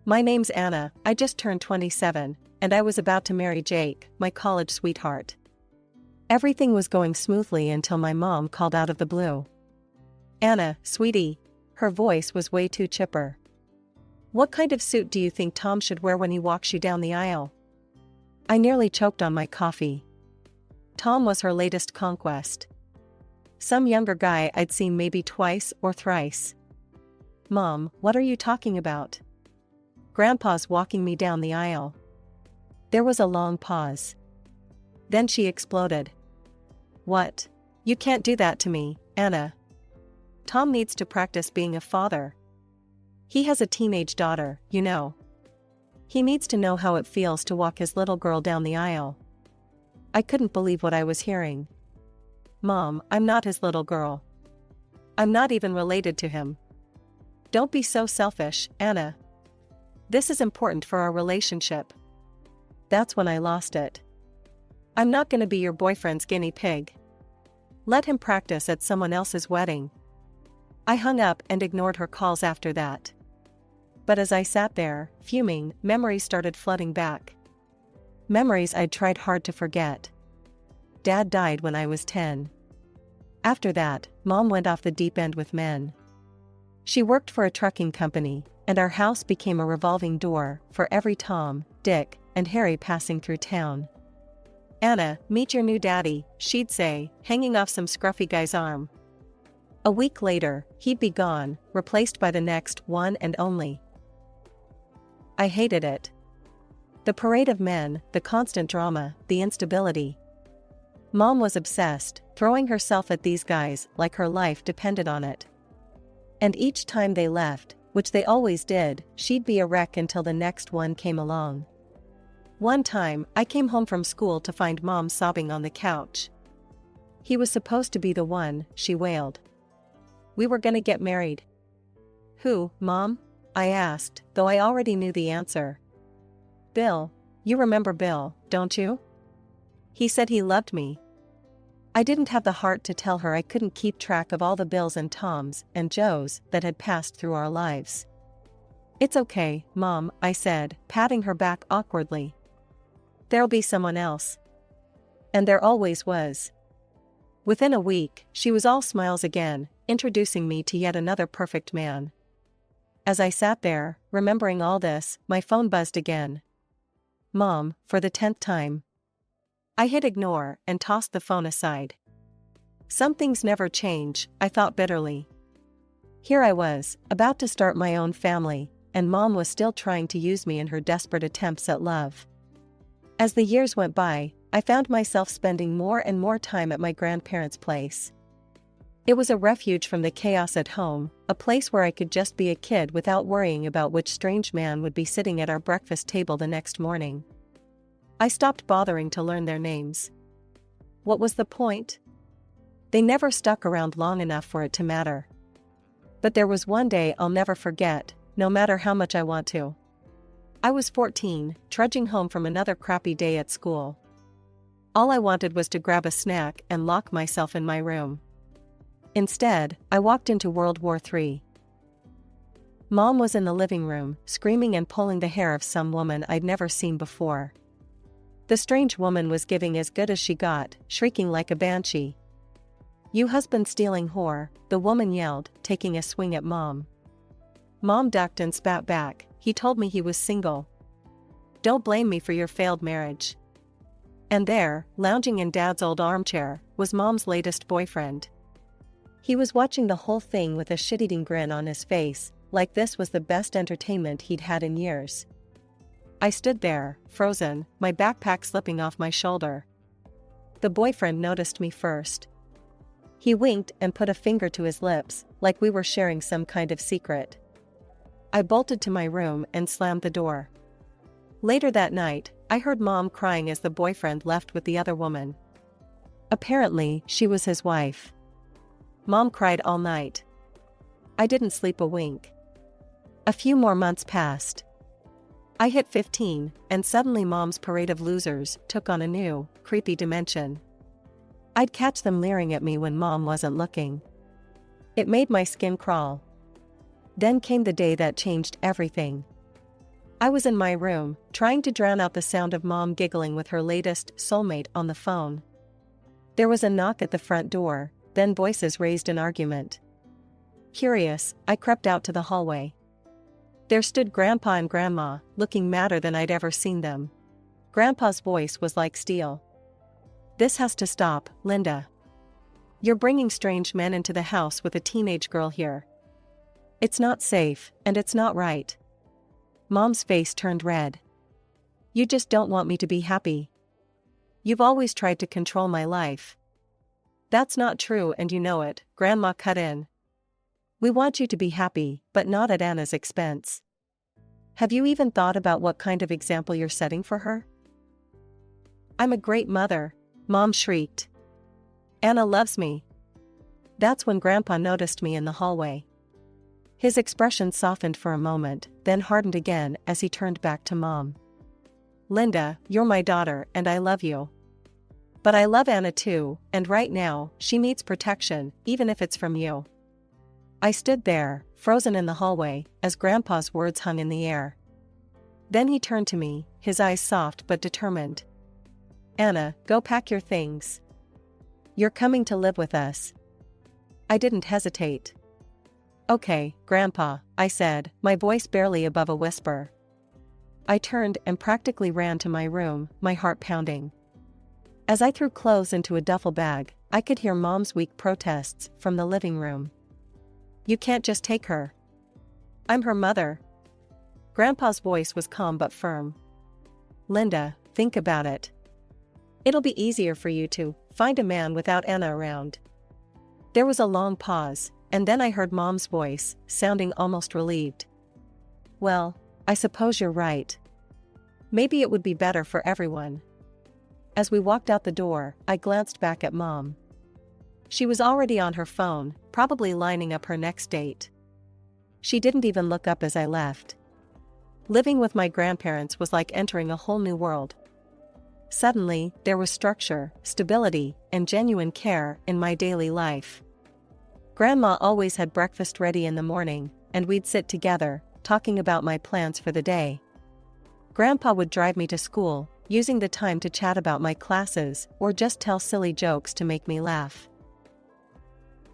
My name's Anna, I just turned 27, and I was about to marry Jake, my college sweetheart. Everything was going smoothly until my mom called out of the blue. Anna, sweetie. Her voice was way too chipper. What kind of suit do you think Tom should wear when he walks you down the aisle? I nearly choked on my coffee. Tom was her latest conquest. Some younger guy I'd seen maybe twice or thrice. Mom, what are you talking about? Grandpa's walking me down the aisle. There was a long pause. Then she exploded. What? You can't do that to me, Anna. Tom needs to practice being a father. He has a teenage daughter, you know. He needs to know how it feels to walk his little girl down the aisle. I couldn't believe what I was hearing. Mom, I'm not his little girl. I'm not even related to him. Don't be so selfish, Anna. This is important for our relationship. That's when I lost it. I'm not gonna be your boyfriend's guinea pig. Let him practice at someone else's wedding. I hung up and ignored her calls after that. But as I sat there, fuming, memories started flooding back. Memories I'd tried hard to forget. Dad died when I was 10. After that, Mom went off the deep end with men. She worked for a trucking company, and our house became a revolving door for every Tom, Dick, and Harry passing through town. Anna, meet your new daddy, she'd say, hanging off some scruffy guy's arm. A week later, he'd be gone, replaced by the next one and only. I hated it. The parade of men, the constant drama, the instability. Mom was obsessed, throwing herself at these guys like her life depended on it. And each time they left, which they always did, she'd be a wreck until the next one came along. One time, I came home from school to find Mom sobbing on the couch. He was supposed to be the one, she wailed. We were gonna get married. Who, Mom? I asked, though I already knew the answer. Bill. You remember Bill, don't you? He said he loved me. I didn't have the heart to tell her I couldn't keep track of all the Bills and Toms and Joes that had passed through our lives. It's okay, Mom, I said, patting her back awkwardly. There'll be someone else. And there always was. Within a week, she was all smiles again, introducing me to yet another perfect man. As I sat there, remembering all this, my phone buzzed again. Mom, for the 10th time. I hit ignore and tossed the phone aside. Some things never change, I thought bitterly. Here I was, about to start my own family, and Mom was still trying to use me in her desperate attempts at love. As the years went by, I found myself spending more and more time at my grandparents' place. It was a refuge from the chaos at home, a place where I could just be a kid without worrying about which strange man would be sitting at our breakfast table the next morning. I stopped bothering to learn their names. What was the point? They never stuck around long enough for it to matter. But there was one day I'll never forget, no matter how much I want to. I was 14, trudging home from another crappy day at school. All I wanted was to grab a snack and lock myself in my room. Instead, I walked into World War III. Mom was in the living room, screaming and pulling the hair of some woman I'd never seen before. The strange woman was giving as good as she got, shrieking like a banshee. You husband-stealing whore, the woman yelled, taking a swing at Mom. Mom ducked and spat back, he told me he was single. Don't blame me for your failed marriage. And there, lounging in Dad's old armchair, was Mom's latest boyfriend. He was watching the whole thing with a shit-eating grin on his face, like this was the best entertainment he'd had in years. I stood there, frozen, my backpack slipping off my shoulder. The boyfriend noticed me first. He winked and put a finger to his lips, like we were sharing some kind of secret. I bolted to my room and slammed the door. Later that night, I heard Mom crying as the boyfriend left with the other woman. Apparently, she was his wife. Mom cried all night. I didn't sleep a wink. A few more months passed. I hit 15, and suddenly Mom's parade of losers took on a new, creepy dimension. I'd catch them leering at me when Mom wasn't looking. It made my skin crawl. Then came the day that changed everything. I was in my room, trying to drown out the sound of Mom giggling with her latest soulmate on the phone. There was a knock at the front door, then voices raised in argument. Curious, I crept out to the hallway. There stood Grandpa and Grandma, looking madder than I'd ever seen them. Grandpa's voice was like steel. "This has to stop, Linda. You're bringing strange men into the house with a teenage girl here. It's not safe, and it's not right." Mom's face turned red. "You just don't want me to be happy. You've always tried to control my life." "That's not true and you know it," Grandma cut in. "We want you to be happy, but not at Anna's expense. Have you even thought about what kind of example you're setting for her?" "I'm a great mother," Mom shrieked. "Anna loves me." That's when Grandpa noticed me in the hallway. His expression softened for a moment, then hardened again as he turned back to Mom. "Linda, you're my daughter and I love you. But I love Anna too, and right now, she needs protection, even if it's from you." I stood there, frozen in the hallway, as Grandpa's words hung in the air. Then he turned to me, his eyes soft but determined. "Anna, go pack your things. You're coming to live with us." I didn't hesitate. "Okay, Grandpa," I said, my voice barely above a whisper. I turned and practically ran to my room, my heart pounding. As I threw clothes into a duffel bag, I could hear Mom's weak protests from the living room. "You can't just take her. I'm her mother." Grandpa's voice was calm but firm. "Linda, think about it. It'll be easier for you to find a man without Anna around." There was a long pause, and then I heard Mom's voice, sounding almost relieved. "Well, I suppose you're right. Maybe it would be better for everyone." As we walked out the door, I glanced back at Mom. She was already on her phone, probably lining up her next date. She didn't even look up as I left. Living with my grandparents was like entering a whole new world. Suddenly, there was structure, stability, and genuine care in my daily life. Grandma always had breakfast ready in the morning, and we'd sit together, talking about my plans for the day. Grandpa would drive me to school, using the time to chat about my classes or just tell silly jokes to make me laugh.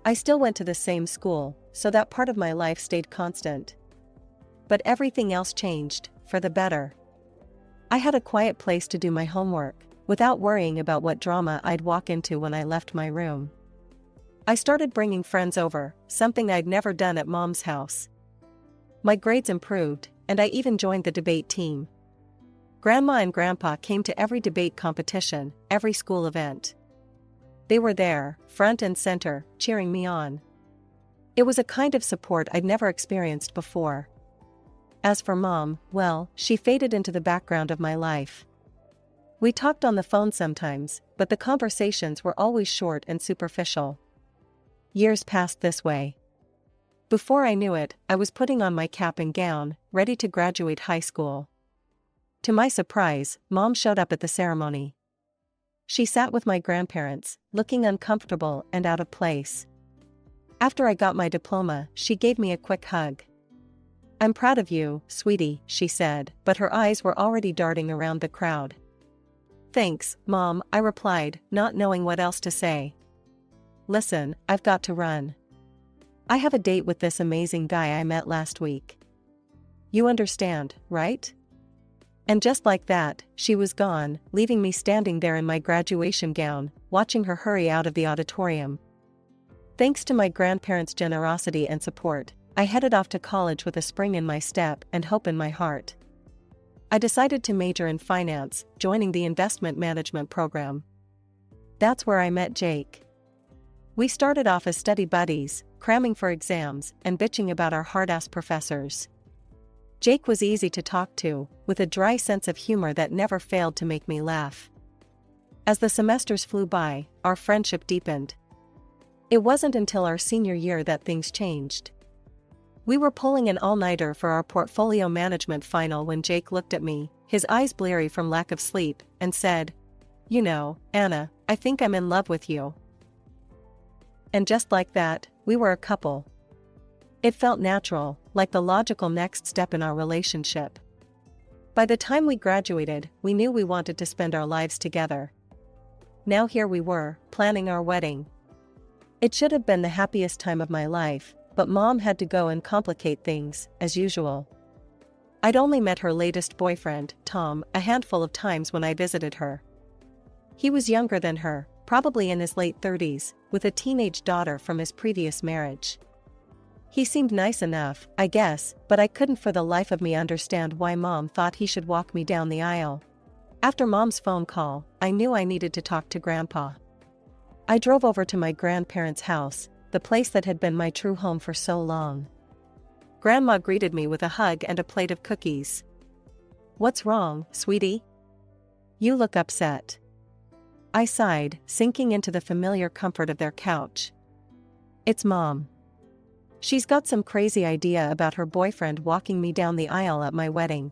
I still went to the same school, so that part of my life stayed constant. But everything else changed, for the better. I had a quiet place to do my homework, without worrying about what drama I'd walk into when I left my room. I started bringing friends over, something I'd never done at Mom's house. My grades improved, and I even joined the debate team. Grandma and Grandpa came to every debate competition, every school event. They were there, front and center, cheering me on. It was a kind of support I'd never experienced before. As for Mom, well, she faded into the background of my life. We talked on the phone sometimes, but the conversations were always short and superficial. Years passed this way. Before I knew it, I was putting on my cap and gown, ready to graduate high school. To my surprise, Mom showed up at the ceremony. She sat with my grandparents, looking uncomfortable and out of place. After I got my diploma, she gave me a quick hug. "I'm proud of you, sweetie," she said, but her eyes were already darting around the crowd. "Thanks, Mom," I replied, not knowing what else to say. "Listen, I've got to run. I have a date with this amazing guy I met last week. You understand, right?" And just like that, she was gone, leaving me standing there in my graduation gown, watching her hurry out of the auditorium. Thanks to my grandparents' generosity and support, I headed off to college with a spring in my step and hope in my heart. I decided to major in finance, joining the investment management program. That's where I met Jake. We started off as study buddies, cramming for exams and bitching about our hard-ass professors. Jake was easy to talk to, with a dry sense of humor that never failed to make me laugh. As the semesters flew by, our friendship deepened. It wasn't until our senior year that things changed. We were pulling an all-nighter for our portfolio management final when Jake looked at me, his eyes bleary from lack of sleep, and said, "You know, Anna, I think I'm in love with you." And just like that, we were a couple. It felt natural, like the logical next step in our relationship. By the time we graduated, we knew we wanted to spend our lives together. Now here we were, planning our wedding. It should have been the happiest time of my life, but Mom had to go and complicate things, as usual. I'd only met her latest boyfriend, Tom, a handful of times when I visited her. He was younger than her, probably in his late 30s, with a teenage daughter from his previous marriage. He seemed nice enough, I guess, but I couldn't for the life of me understand why Mom thought he should walk me down the aisle. After Mom's phone call, I knew I needed to talk to Grandpa. I drove over to my grandparents' house, the place that had been my true home for so long. Grandma greeted me with a hug and a plate of cookies. "What's wrong, sweetie? You look upset." I sighed, sinking into the familiar comfort of their couch. "It's Mom. She's got some crazy idea about her boyfriend walking me down the aisle at my wedding."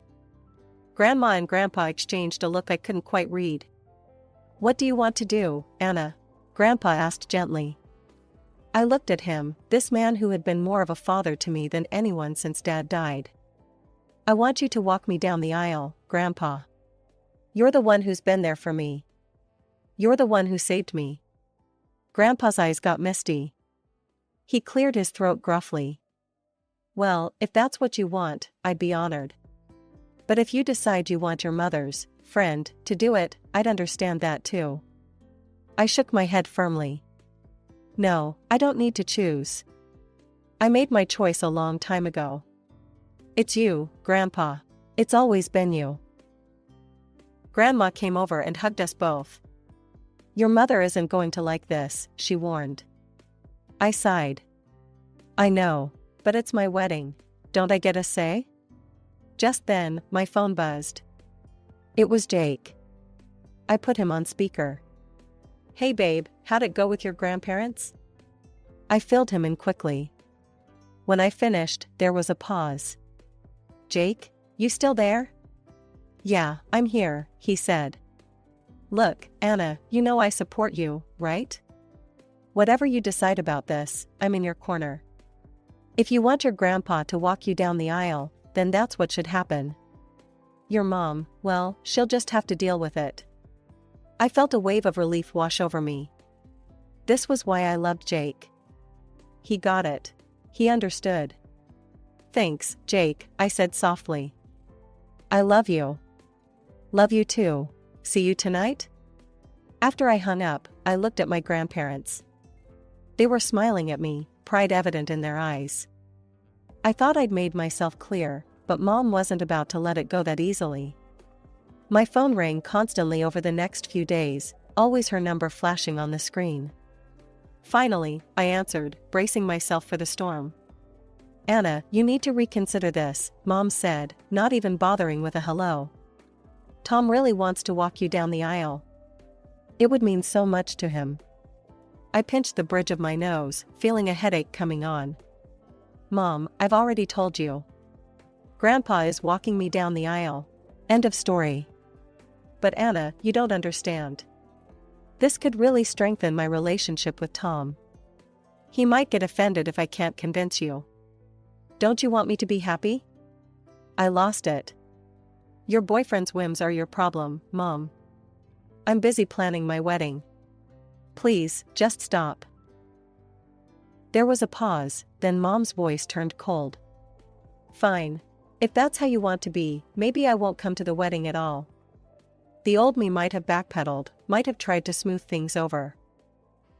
Grandma and Grandpa exchanged a look I couldn't quite read. "What do you want to do, Anna?" Grandpa asked gently. I looked at him, this man who had been more of a father to me than anyone since Dad died. "I want you to walk me down the aisle, Grandpa. You're the one who's been there for me. You're the one who saved me." Grandpa's eyes got misty. He cleared his throat gruffly. "Well, if that's what you want, I'd be honored. But if you decide you want your mother's friend to do it, I'd understand that too." I shook my head firmly. "No, I don't need to choose. I made my choice a long time ago. It's you, Grandpa. It's always been you." Grandma came over and hugged us both. "Your mother isn't going to like this," she warned. I sighed. "I know, but it's my wedding. Don't I get a say?" Just then, my phone buzzed. It was Jake. I put him on speaker. "Hey babe, how'd it go with your grandparents?" I filled him in quickly. When I finished, there was a pause. "Jake, you still there?" "Yeah, I'm here," he said. "Look, Anna, you know I support you, right? Whatever you decide about this, I'm in your corner. If you want your grandpa to walk you down the aisle, then that's what should happen. Your mom, well, she'll just have to deal with it." I felt a wave of relief wash over me. This was why I loved Jake. He got it. He understood. "Thanks, Jake," I said softly. "I love you." "Love you too. See you tonight?" After I hung up, I looked at my grandparents. They were smiling at me, pride evident in their eyes. I thought I'd made myself clear, but Mom wasn't about to let it go that easily. My phone rang constantly over the next few days, always her number flashing on the screen. Finally, I answered, bracing myself for the storm. "Anna, you need to reconsider this," Mom said, not even bothering with a hello. "Tom really wants to walk you down the aisle. It would mean so much to him." I pinched the bridge of my nose, feeling a headache coming on. "Mom, I've already told you. Grandpa is walking me down the aisle. End of story." "But Anna, you don't understand. This could really strengthen my relationship with Tom. He might get offended if I can't convince you. Don't you want me to be happy?" I lost it. "Your boyfriend's whims are your problem, Mom. I'm busy planning my wedding. Please, just stop." There was a pause, then Mom's voice turned cold. "Fine. If that's how you want to be, maybe I won't come to the wedding at all." The old me might have backpedaled, might have tried to smooth things over.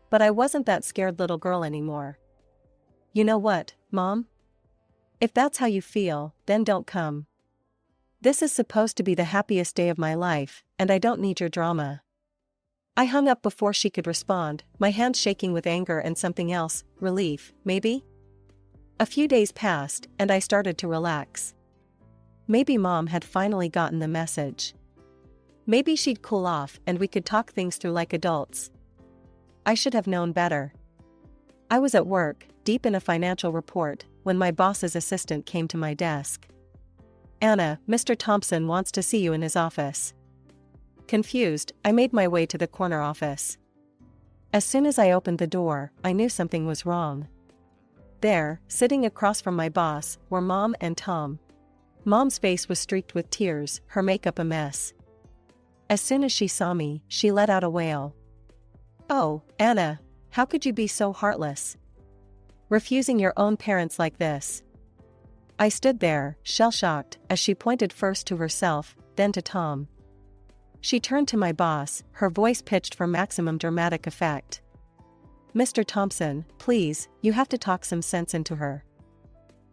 But I wasn't that scared little girl anymore. "You know what, Mom? If that's how you feel, then don't come. This is supposed to be the happiest day of my life, and I don't need your drama." I hung up before she could respond, my hands shaking with anger and something else, relief, maybe? A few days passed, and I started to relax. Maybe Mom had finally gotten the message. Maybe she'd cool off and we could talk things through like adults. I should have known better. I was at work, deep in a financial report, when my boss's assistant came to my desk. "Anna, Mr. Thompson wants to see you in his office." Confused, I made my way to the corner office. As soon as I opened the door, I knew something was wrong. There, sitting across from my boss, were Mom and Tom. Mom's face was streaked with tears, her makeup a mess. As soon as she saw me, she let out a wail. "Oh, Anna, how could you be so heartless? Refusing your own parents like this." I stood there, shell-shocked, as she pointed first to herself, then to Tom. She turned to my boss, her voice pitched for maximum dramatic effect. "Mr. Thompson, please, you have to talk some sense into her.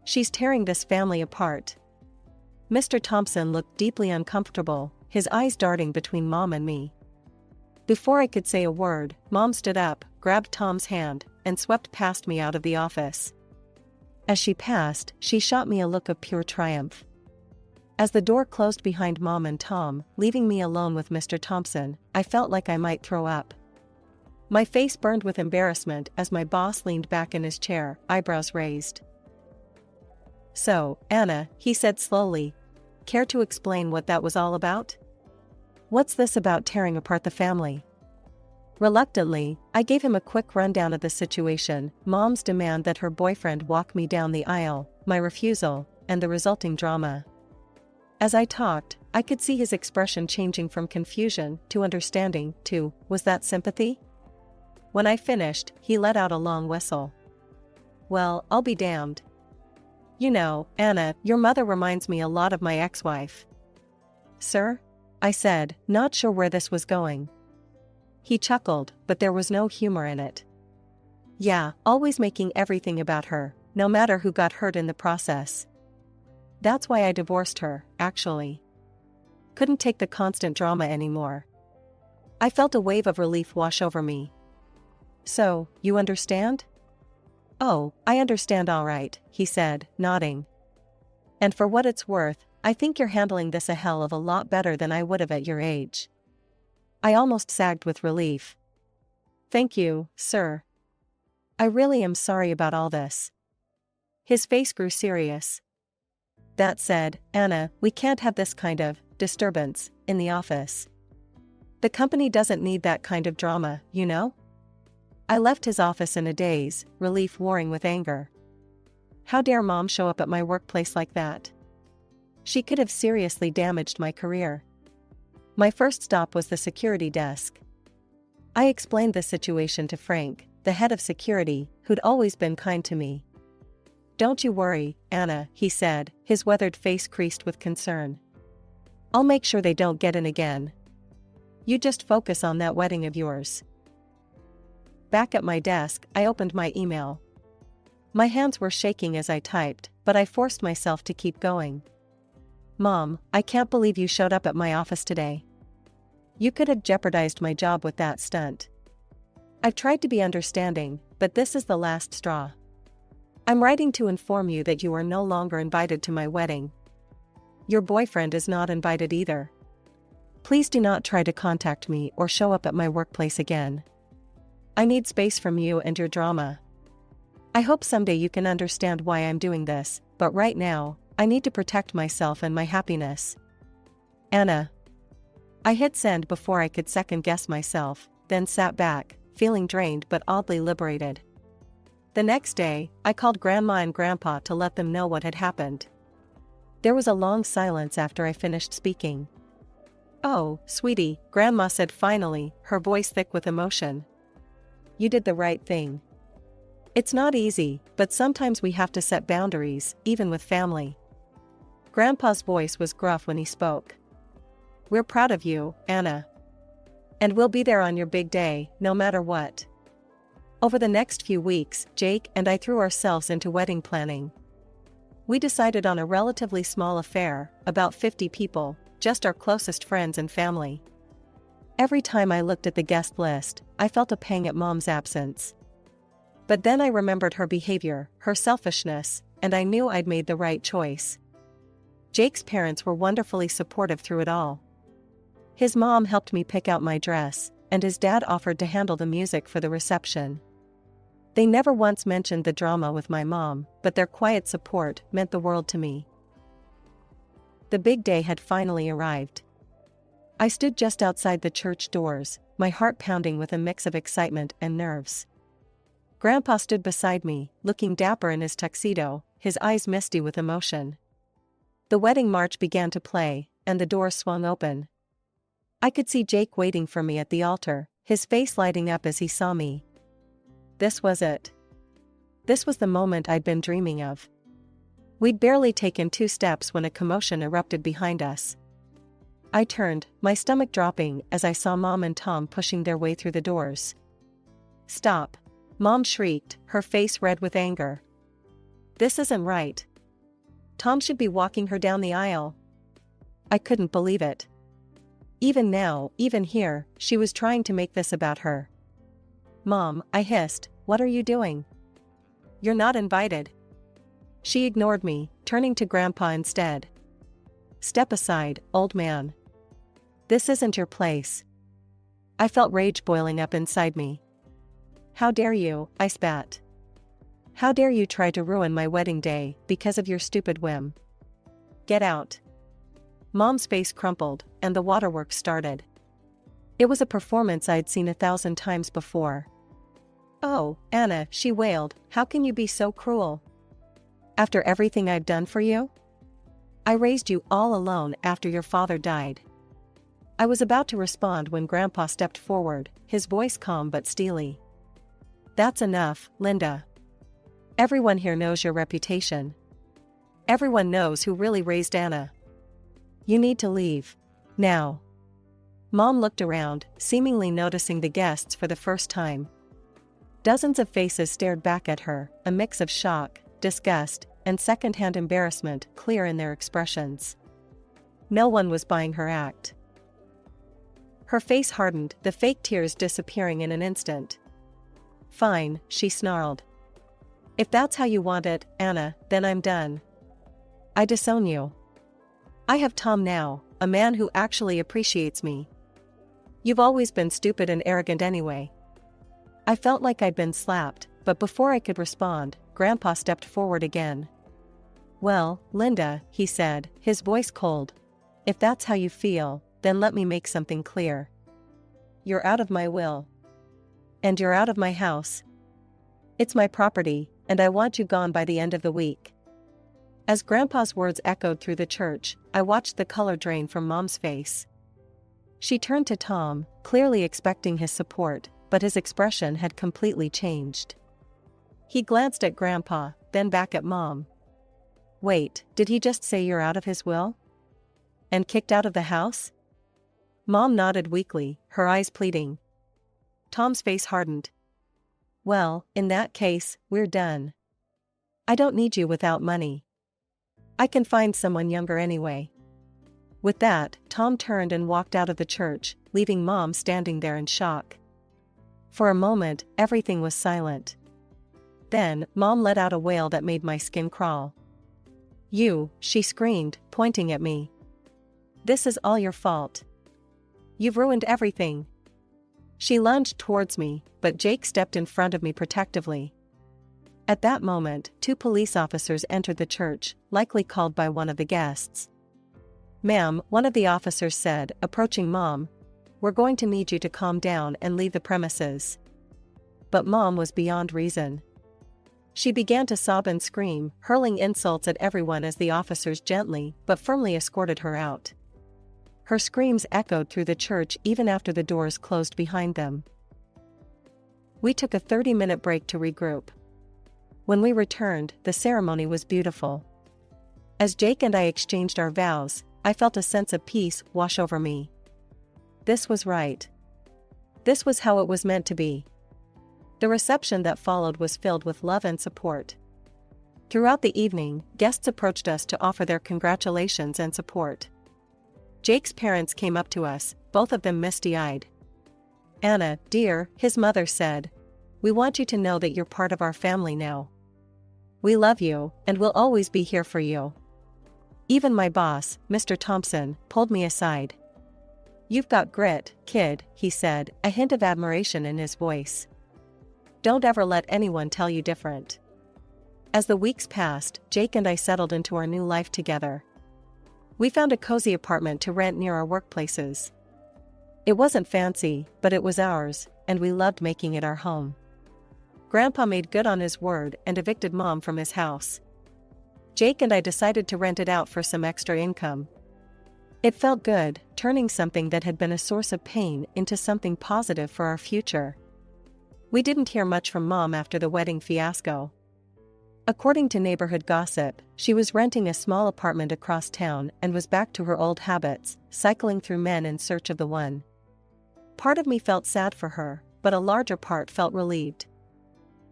She's tearing this family apart." Mr. Thompson looked deeply uncomfortable, his eyes darting between Mom and me. Before I could say a word, Mom stood up, grabbed Tom's hand, and swept past me out of the office. As she passed, she shot me a look of pure triumph. As the door closed behind Mom and Tom, leaving me alone with Mr. Thompson, I felt like I might throw up. My face burned with embarrassment as my boss leaned back in his chair, eyebrows raised. "So, Anna," he said slowly, "care to explain what that was all about? What's this about tearing apart the family?" Reluctantly, I gave him a quick rundown of the situation: Mom's demand that her boyfriend walk me down the aisle, my refusal, and the resulting drama. As I talked, I could see his expression changing from confusion to understanding to, was that sympathy? When I finished, he let out a long whistle. "Well, I'll be damned. You know, Anna, your mother reminds me a lot of my ex-wife." "Sir?" I said, not sure where this was going. He chuckled, but there was no humor in it. "Yeah, always making everything about her, no matter who got hurt in the process. That's why I divorced her, actually. Couldn't take the constant drama anymore." I felt a wave of relief wash over me. "So, you understand?" "Oh, I understand all right," he said, nodding. "And for what it's worth, I think you're handling this a hell of a lot better than I would have at your age." I almost sagged with relief. "Thank you, sir. I really am sorry about all this." His face grew serious. "That said, Anna, we can't have this kind of disturbance in the office. The company doesn't need that kind of drama, you know?" I left his office in a daze, relief warring with anger. How dare Mom show up at my workplace like that? She could have seriously damaged my career. My first stop was the security desk. I explained the situation to Frank, the head of security, who'd always been kind to me. "Don't you worry, Anna," he said, his weathered face creased with concern. "I'll make sure they don't get in again. You just focus on that wedding of yours." Back at my desk, I opened my email. My hands were shaking as I typed, but I forced myself to keep going. "Mom, I can't believe you showed up at my office today. You could have jeopardized my job with that stunt. I've tried to be understanding, but this is the last straw. I'm writing to inform you that you are no longer invited to my wedding. Your boyfriend is not invited either. Please do not try to contact me or show up at my workplace again. I need space from you and your drama. I hope someday you can understand why I'm doing this, but right now, I need to protect myself and my happiness. Anna." I hit send before I could second-guess myself, then sat back, feeling drained but oddly liberated. The next day, I called Grandma and Grandpa to let them know what had happened. There was a long silence after I finished speaking. "Oh, sweetie," Grandma said finally, her voice thick with emotion. "You did the right thing. It's not easy, but sometimes we have to set boundaries, even with family." Grandpa's voice was gruff when he spoke. "We're proud of you, Anna. And we'll be there on your big day, no matter what." Over the next few weeks, Jake and I threw ourselves into wedding planning. We decided on a relatively small affair, about 50 people, just our closest friends and family. Every time I looked at the guest list, I felt a pang at Mom's absence. But then I remembered her behavior, her selfishness, and I knew I'd made the right choice. Jake's parents were wonderfully supportive through it all. His mom helped me pick out my dress, and his dad offered to handle the music for the reception. They never once mentioned the drama with my mom, but their quiet support meant the world to me. The big day had finally arrived. I stood just outside the church doors, my heart pounding with a mix of excitement and nerves. Grandpa stood beside me, looking dapper in his tuxedo, his eyes misty with emotion. The wedding march began to play, and the door swung open. I could see Jake waiting for me at the altar, his face lighting up as he saw me. This was it. This was the moment I'd been dreaming of. We'd barely taken 2 steps when a commotion erupted behind us. I turned, my stomach dropping as I saw Mom and Tom pushing their way through the doors. "Stop!" Mom shrieked, her face red with anger. "This isn't right. Tom should be walking her down the aisle." I couldn't believe it. Even now, even here, she was trying to make this about her. "Mom," I hissed, "what are you doing? You're not invited." She ignored me, turning to Grandpa instead. "Step aside, old man. This isn't your place." I felt rage boiling up inside me. "How dare you," I spat. "How dare you try to ruin my wedding day because of your stupid whim? Get out." Mom's face crumpled, and the waterworks started. It was a performance I'd seen 1,000 times before. "Oh, Anna," she wailed, "how can you be so cruel? After everything I've done for you? I raised you all alone after your father died." I was about to respond when Grandpa stepped forward, his voice calm but steely. "That's enough, Linda. Everyone here knows your reputation. Everyone knows who really raised Anna. You need to leave. Now." Mom looked around, seemingly noticing the guests for the first time. Dozens of faces stared back at her, a mix of shock, disgust, and second-hand embarrassment clear in their expressions. No one was buying her act. Her face hardened, the fake tears disappearing in an instant. "Fine," she snarled. "If that's how you want it, Anna, then I'm done. I disown you. I have Tom now, a man who actually appreciates me. You've always been stupid and arrogant anyway." I felt like I'd been slapped, but before I could respond, Grandpa stepped forward again. "Well, Linda," he said, his voice cold, "if that's how you feel, then let me make something clear. You're out of my will. And you're out of my house. It's my property, and I want you gone by the end of the week." As Grandpa's words echoed through the church, I watched the color drain from Mom's face. She turned to Tom, clearly expecting his support, but his expression had completely changed. He glanced at Grandpa, then back at Mom. "Wait, did he just say you're out of his will? And kicked out of the house?" Mom nodded weakly, her eyes pleading. Tom's face hardened. "Well, in that case, we're done. I don't need you without money. I can find someone younger anyway." With that, Tom turned and walked out of the church, leaving Mom standing there in shock. For a moment, everything was silent. Then, Mom let out a wail that made my skin crawl. "You," she screamed, pointing at me. "This is all your fault. You've ruined everything." She lunged towards me, but Jake stepped in front of me protectively. At that moment, 2 police officers entered the church, likely called by one of the guests. "Ma'am," one of the officers said, approaching Mom, "we're going to need you to calm down and leave the premises." But Mom was beyond reason. She began to sob and scream, hurling insults at everyone as the officers gently but firmly escorted her out. Her screams echoed through the church even after the doors closed behind them. We took a 30-minute break to regroup. When we returned, the ceremony was beautiful. As Jake and I exchanged our vows, I felt a sense of peace wash over me. This was right. This was how it was meant to be. The reception that followed was filled with love and support. Throughout the evening, guests approached us to offer their congratulations and support. Jake's parents came up to us, both of them misty-eyed. "Anna, dear," his mother said, "we want you to know that you're part of our family now. We love you, and we'll always be here for you." Even my boss, Mr. Thompson, pulled me aside. "You've got grit, kid," he said, a hint of admiration in his voice. "Don't ever let anyone tell you different." As the weeks passed, Jake and I settled into our new life together. We found a cozy apartment to rent near our workplaces. It wasn't fancy, but it was ours, and we loved making it our home. Grandpa made good on his word and evicted Mom from his house. Jake and I decided to rent it out for some extra income. It felt good, turning something that had been a source of pain into something positive for our future. We didn't hear much from Mom after the wedding fiasco. According to neighborhood gossip, she was renting a small apartment across town and was back to her old habits, cycling through men in search of the one. Part of me felt sad for her, but a larger part felt relieved.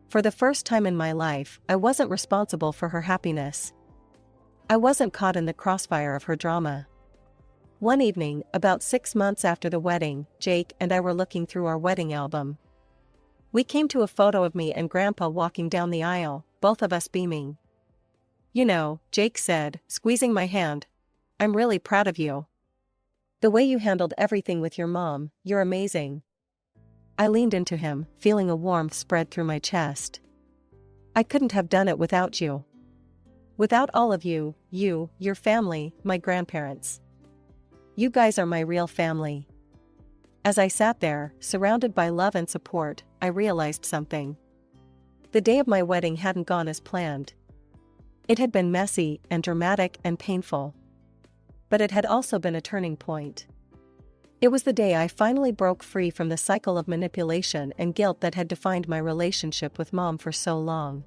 For the first time in my life, I wasn't responsible for her happiness. I wasn't caught in the crossfire of her drama. One evening, about 6 months after the wedding, Jake and I were looking through our wedding album. We came to a photo of me and Grandpa walking down the aisle, both of us beaming. "You know," Jake said, squeezing my hand, "I'm really proud of you. The way you handled everything with your mom, you're amazing." I leaned into him, feeling a warmth spread through my chest. "I couldn't have done it without you. Without all of you, your family, my grandparents. You guys are my real family." As I sat there, surrounded by love and support, I realized something. The day of my wedding hadn't gone as planned. It had been messy and dramatic and painful. But it had also been a turning point. It was the day I finally broke free from the cycle of manipulation and guilt that had defined my relationship with Mom for so long.